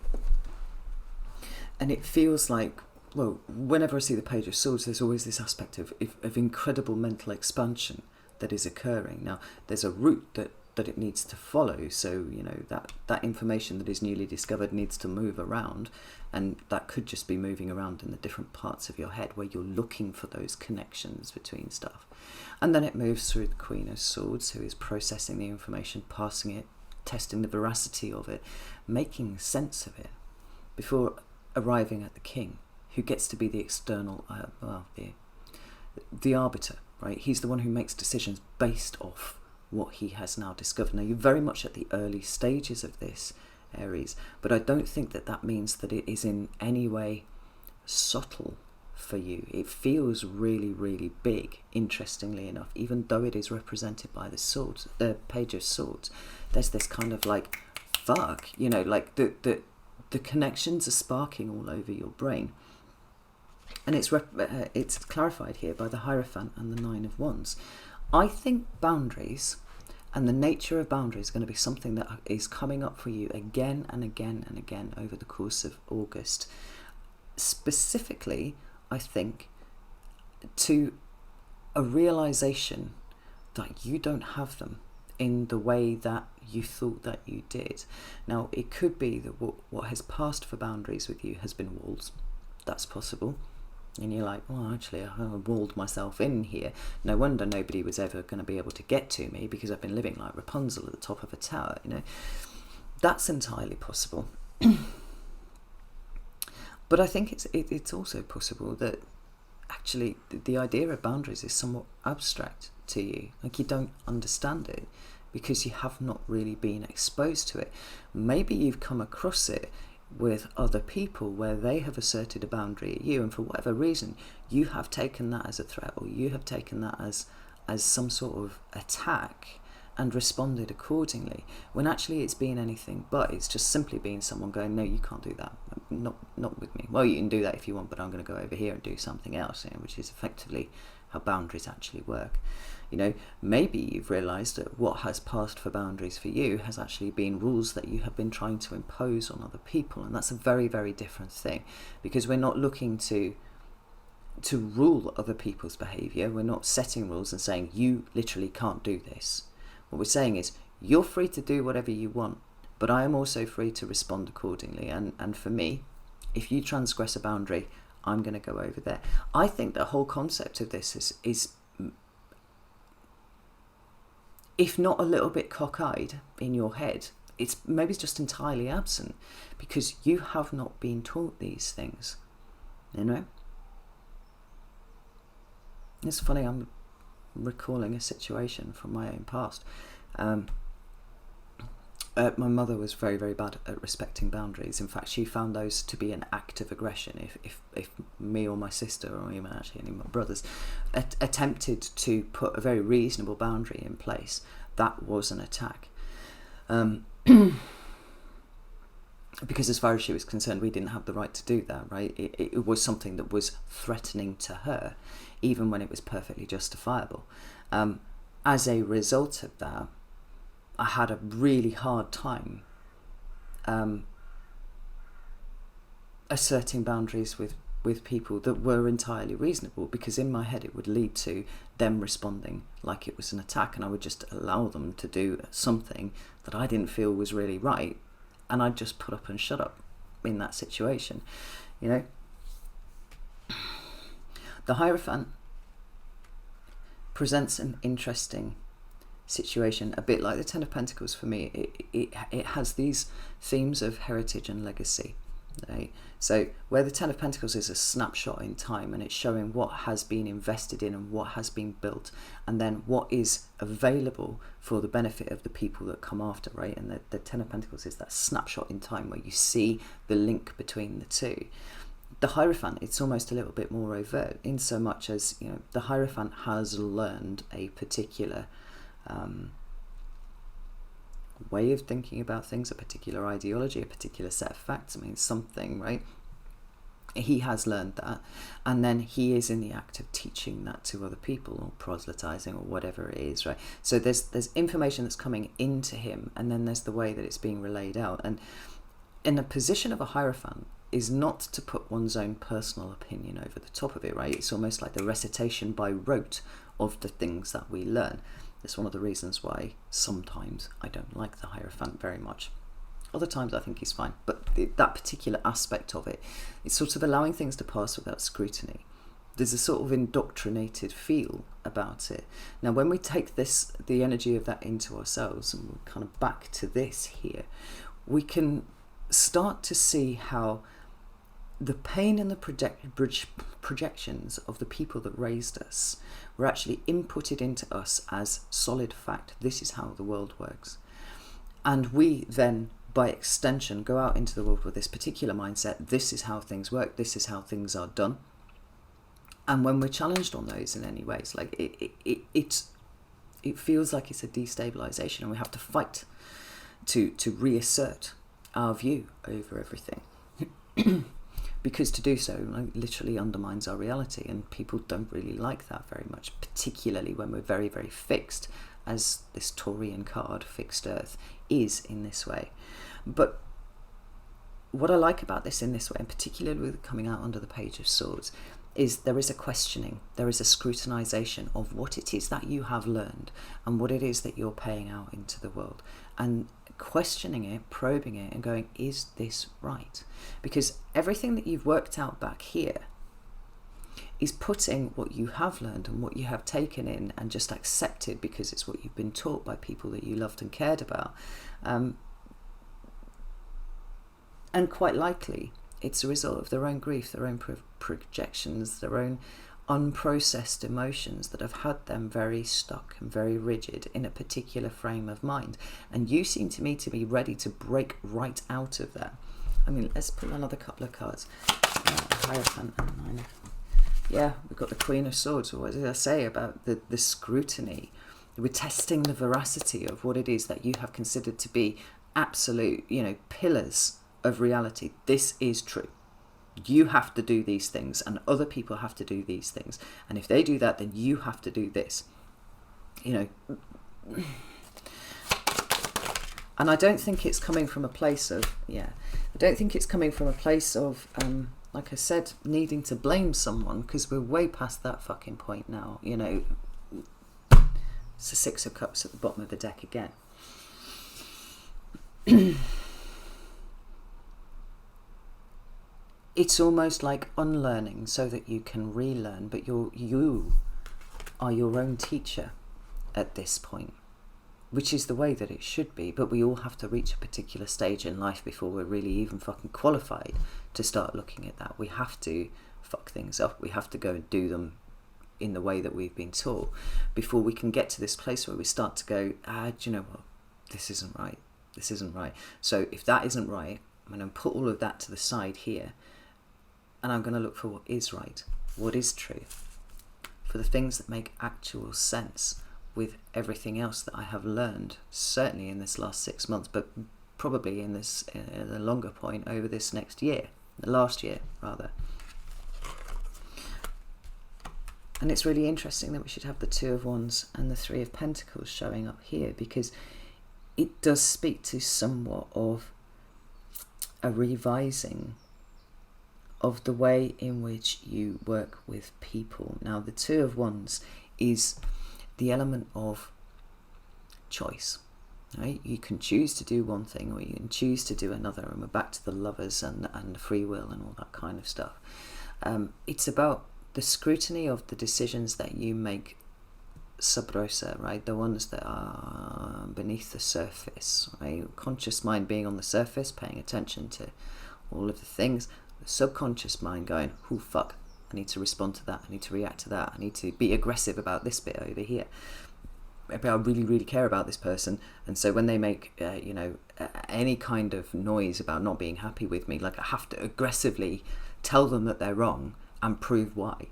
And it feels like, well, whenever I see the Page of Swords, there's always this aspect of incredible mental expansion that is occurring. Now, there's a route that it needs to follow, so that information that is newly discovered needs to move around, and that could just be moving around in the different parts of your head where you're looking for those connections between stuff. And then it moves through the Queen of Swords, who is processing the information, passing it, testing the veracity of it, making sense of it, before arriving at the King, who gets to be the external, the arbiter, right? He's the one who makes decisions based off what he has now discovered. Now, you're very much at the early stages of this, Aries, but I don't think that means that it is in any way subtle for you. It feels really, really big, interestingly enough, even though it is represented by the Page of Swords. There's this kind of like, fuck, like the connections are sparking all over your brain. And it's clarified here by the Hierophant and the Nine of Wands. I think boundaries and the nature of boundaries is going to be something that is coming up for you again and again and again over the course of August. Specifically, I think, to a realization that you don't have them in the way that you thought that you did. Now, it could be that what has passed for boundaries with you has been walls. That's possible. And you're like, well, actually, I walled myself in here. No wonder nobody was ever going to be able to get to me, because I've been living like Rapunzel at the top of a tower, That's entirely possible. But I think it's also possible that actually the idea of boundaries is somewhat abstract to you. Like, you don't understand it because you have not really been exposed to it. Maybe you've come across it with other people where they have asserted a boundary at you, and for whatever reason you have taken that as a threat, or you have taken that as some sort of attack and responded accordingly, when actually it's been anything but. It's just simply been someone going, no, you can't do that, not with me. Well, you can do that if you want, but I'm going to go over here and do something else, which is effectively how boundaries actually work. Maybe you've realised that what has passed for boundaries for you has actually been rules that you have been trying to impose on other people, and that's a very, very different thing, because we're not looking to rule other people's behaviour. We're not setting rules and saying, you literally can't do this. What we're saying is, you're free to do whatever you want, but I am also free to respond accordingly, and for me, if you transgress a boundary, I'm going to go over there. I think the whole concept of this is if not a little bit cockeyed in your head, it's maybe just entirely absent, because you have not been taught these things, It's funny, I'm recalling a situation from my own past. My mother was very, very bad at respecting boundaries. In fact, she found those to be an act of aggression. If me or my sister, or even actually any of my brothers, attempted to put a very reasonable boundary in place, that was an attack. Because as far as she was concerned, we didn't have the right to do that, right? It was something that was threatening to her, even when it was perfectly justifiable. As a result of that, I had a really hard time asserting boundaries with people that were entirely reasonable, because in my head it would lead to them responding like it was an attack, and I would just allow them to do something that I didn't feel was really right, and I'd just put up and shut up in that situation, you know. The Hierophant presents an interesting situation, a bit like the Ten of Pentacles for me. It has these themes of heritage and legacy, right? So where the Ten of Pentacles is a snapshot in time, and it's showing what has been invested in and what has been built, and then what is available for the benefit of the people that come after, right? And the Ten of Pentacles is that snapshot in time where you see the link between the two. The Hierophant, it's almost a little bit more overt, in so much as, you know, the Hierophant has learned a particular way of thinking about things, a particular ideology, a particular set of facts. I mean, something, right? He has learned that, and then he is in the act of teaching that to other people, or proselytizing, or whatever it is, right? So there's information that's coming into him, and then there's the way that it's being relayed out. And in the position of a Hierophant is not to put one's own personal opinion over the top of it, right? It's almost like the recitation by rote of the things that we learn. It's one of the reasons why sometimes I don't like the Hierophant very much. Other times I think he's fine, but that particular aspect of it, it's sort of allowing things to pass without scrutiny. There's a sort of indoctrinated feel about it. Now, when we take the energy of that into ourselves, and we're kind of back to this here, we can start to see how the pain and the projections of the people that raised us were actually inputted into us as solid fact. This is how the world works. And we then, by extension, go out into the world with this particular mindset. This is how things work. This is how things are done. And when we're challenged on those in any ways, like it feels like it's a destabilization, and we have to fight to reassert our view over everything. Because to do so literally undermines our reality, and people don't really like that very much, particularly when we're very, very fixed, as this Taurian card, Fixed Earth, is in this way. But what I like about this in this way, and particularly with coming out under the Page of Swords, is there is a questioning, there is a scrutinization of what it is that you have learned and what it is that you're paying out into the world, and questioning it, probing it, and going, is this right? Because everything that you've worked out back here is putting what you have learned and what you have taken in and just accepted because it's what you've been taught by people that you loved and cared about. And quite likely it's a result of their own grief, their own projections, their own unprocessed emotions that have had them very stuck and very rigid in a particular frame of mind. And you seem to me to be ready to break right out of that. I mean, let's pull another couple of cards. Hierophant and Nine. Yeah, we've got the Queen of Swords. What did I say about the scrutiny? We're testing the veracity of what it is that you have considered to be absolute, pillars of reality. This is true. You have to do these things, and other people have to do these things. And if they do that, then you have to do this. And I don't think it's coming from a place of, like I said, needing to blame someone, because we're way past that fucking point now. It's the Six of Cups at the bottom of the deck again. It's almost like unlearning so that you can relearn, but you are your own teacher at this point, which is the way that it should be. But we all have to reach a particular stage in life before we're really even fucking qualified to start looking at that. We have to fuck things up. We have to go and do them in the way that we've been taught, before we can get to this place where we start to go, do you know what, this isn't right, this isn't right. So if that isn't right, I'm going to put all of that to the side here, and I'm going to look for what is right, what is true, for the things that make actual sense with everything else that I have learned, certainly in this last 6 months, but probably in a longer point over this next year, the last year rather. And it's really interesting that we should have the Two of Wands and the Three of Pentacles showing up here, because it does speak to somewhat of a revising of the way in which you work with people. Now, the Two of Wands is the element of choice. Right? You can choose to do one thing, or you can choose to do another, and we're back to the Lovers and free will and all that kind of stuff. It's about the scrutiny of the decisions that you make sub rosa, right? The ones that are beneath the surface, right? Conscious mind being on the surface, paying attention to all of the things. The subconscious mind going, oh fuck, I need to respond to that, I need to react to that, I need to be aggressive about this bit over here. Maybe I really, really care about this person, and so when they make, any kind of noise about not being happy with me, like I have to aggressively tell them that they're wrong and prove why,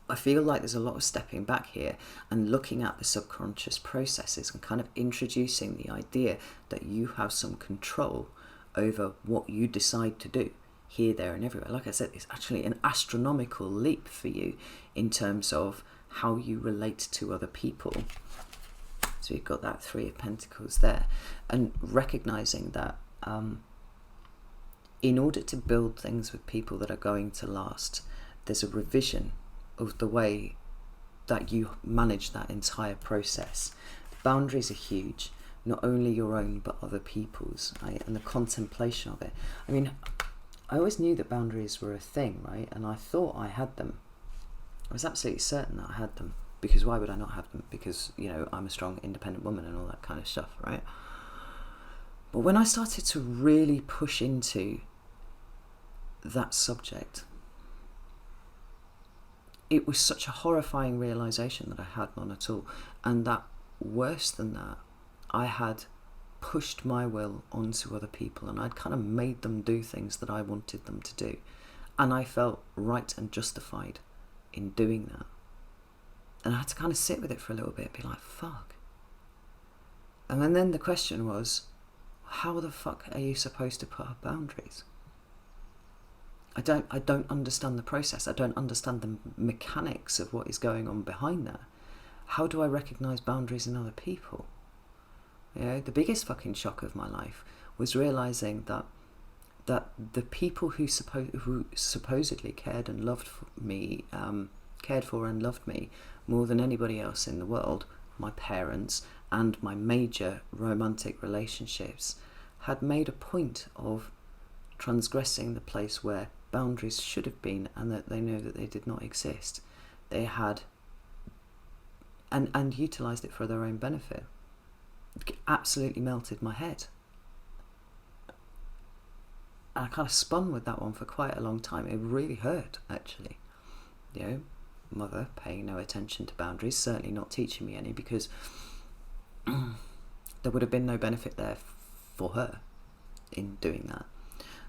I feel like there's a lot of stepping back here and looking at the subconscious processes and kind of introducing the idea that you have some control over what you decide to do here, there and everywhere. Like I said, it's actually an astronomical leap for you in terms of how you relate to other people. So you've got that Three of Pentacles there, and recognizing that in order to build things with people that are going to last, there's a revision of the way that you manage that entire process. Boundaries are huge, not only your own but other people's, right? And the contemplation of it. I mean, I always knew that boundaries were a thing, right? And I thought I had them. I was absolutely certain that I had them, because why would I not have them? Because, I'm a strong, independent woman and all that kind of stuff, right? But when I started to really push into that subject, it was such a horrifying realization that I had none at all. And that, worse than that, I had pushed my will onto other people, and I'd kind of made them do things that I wanted them to do. And I felt right and justified in doing that. And I had to kind of sit with it for a little bit, be like, fuck. And then the question was, how the fuck are you supposed to put up boundaries? I don't understand the process. I don't understand the mechanics of what is going on behind that. How do I recognize boundaries in other people? The biggest fucking shock of my life was realizing that the people who supposedly cared and loved me, cared for and loved me more than anybody else in the world, my parents and my major romantic relationships, had made a point of transgressing the place where boundaries should have been, and that they know that they did not exist. They had and utilized it for their own benefit. It absolutely melted my head. And I kind of spun with that one for quite a long time. It really hurt, actually. Mother paying no attention to boundaries, certainly not teaching me any, because there would have been no benefit there for her in doing that.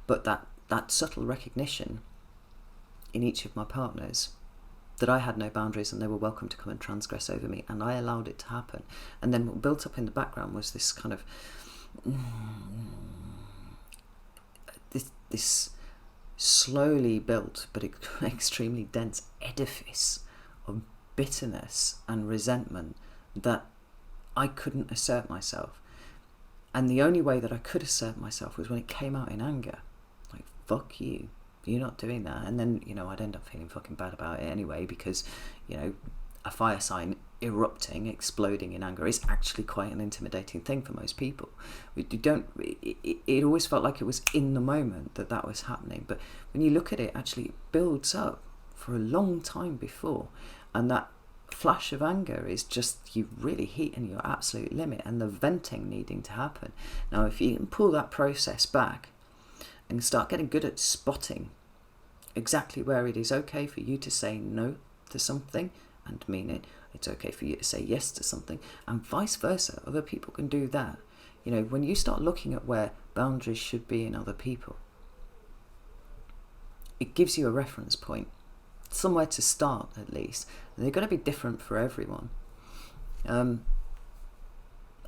But that subtle recognition in each of my partners that I had no boundaries and they were welcome to come and transgress over me, and I allowed it to happen. And then what built up in the background was this kind of this slowly built but extremely dense edifice of bitterness and resentment that I couldn't assert myself. And the only way that I could assert myself was when it came out in anger. Like, fuck you, you're not doing that. And then, I'd end up feeling fucking bad about it anyway, because, a fire sign erupting, exploding in anger is actually quite an intimidating thing for most people. It always felt like it was in the moment that was happening. But when you look at it, actually it builds up for a long time before. And that flash of anger is just you really hitting your absolute limit and the venting needing to happen. Now, if you can pull that process back and start getting good at spotting exactly where it is okay for you to say no to something and mean it. It's okay for you to say yes to something, and vice versa. Other people can do that. You know, when you start looking at where boundaries should be in other people, it gives you a reference point, somewhere to start at least. And they're going to be different for everyone. And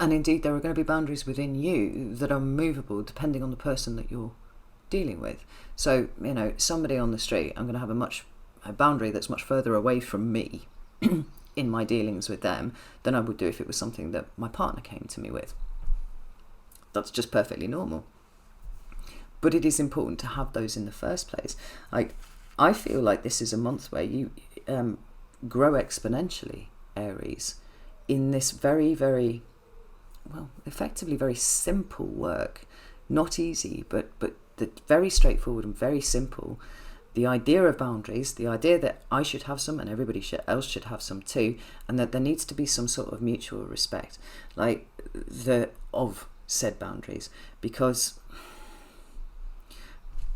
indeed, there are going to be boundaries within you that are movable depending on the person that you're dealing with. So, you know, somebody on the street, I'm going to have a boundary that's much further away from me in my dealings with them than I would do if it was something that my partner came to me with. That's just perfectly normal. But it is important to have those in the first place. Like, I feel like this is a month where you grow exponentially, Aries, in this very, very, well, effectively very simple work. Not easy, but very straightforward and very simple. The idea of boundaries, the idea that I should have some and everybody else should have some too, and that there needs to be some sort of mutual respect, like of said boundaries, because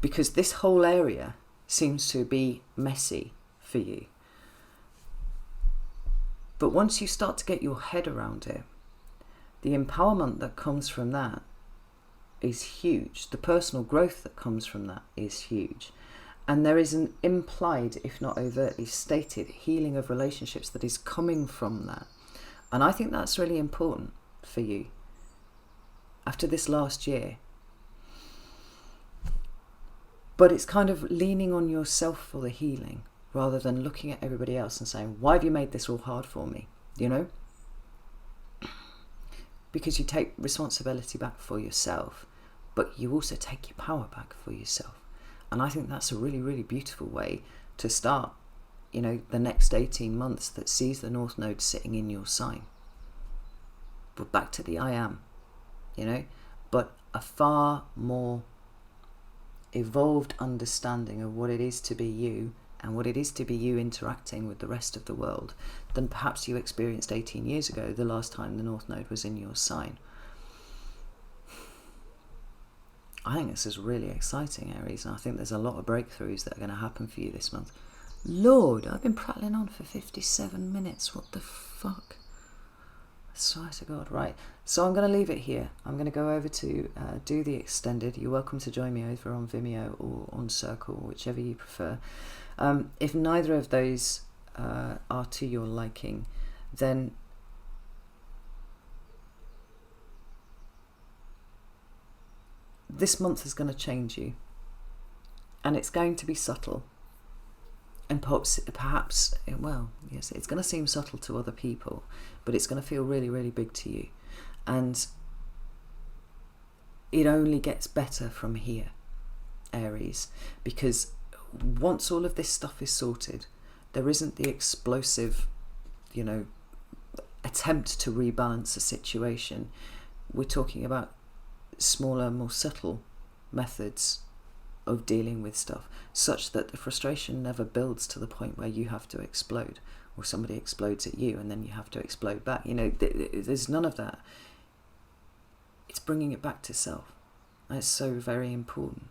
this whole area seems to be messy for you. But once you start to get your head around it, the empowerment that comes from that is huge. The personal growth that comes from that is huge. And there is an implied, if not overtly stated, healing of relationships that is coming from that. And I think that's really important for you after this last year. But it's kind of leaning on yourself for the healing rather than looking at everybody else and saying, why have you made this all hard for me? You know? Because you take responsibility back for yourself, but you also take your power back for yourself. And I think that's a really, really beautiful way to start, you know, the next 18 months that sees the North Node sitting in your sign. But back to the I am, you know, but a far more evolved understanding of what it is to be you and what it is to be you interacting with the rest of the world than perhaps you experienced 18 years ago, the last time the North Node was in your sign. I think this is really exciting, Aries, and I think there's a lot of breakthroughs that are going to happen for you this month. Lord, I've been prattling on for 57 minutes. What the fuck? I swear to God. Right, so I'm going to leave it here. I'm going to go over to do the extended. You're welcome to join me over on Vimeo or on Circle, whichever you prefer. If neither of those are to your liking, then this month is going to change you, and it's going to be subtle, and perhaps, well, yes, it's going to seem subtle to other people, but it's going to feel really, really big to you, and it only gets better from here, Aries, because once all of this stuff is sorted, there isn't the explosive, you know, attempt to rebalance a situation. We're talking about smaller, more subtle methods of dealing with stuff, such that the frustration never builds to the point where you have to explode, or somebody explodes at you and then you have to explode back. You know, there's none of that. It's bringing it back to self. That's so very important.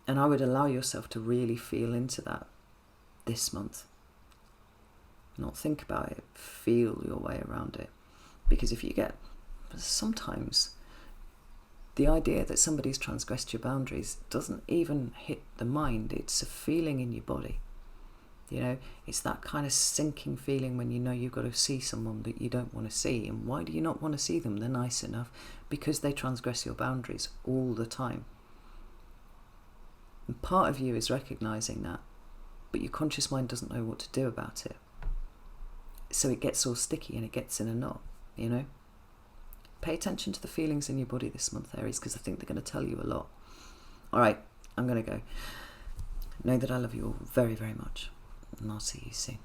And I would allow yourself to really feel into that this month. Not think about it, feel your way around it. Because if you get, sometimes the idea that somebody's transgressed your boundaries doesn't even hit the mind. It's a feeling in your body. You know, it's that kind of sinking feeling when you know you've got to see someone that you don't want to see. And why do you not want to see them? They're nice enough. Because they transgress your boundaries all the time. And part of you is recognizing that, but your conscious mind doesn't know what to do about it. So it gets all sticky and it gets in a knot, you know? Pay attention to the feelings in your body this month, Aries, because I think they're going to tell you a lot. All right, I'm going to go. Know that I love you all very, very much, and I'll see you soon.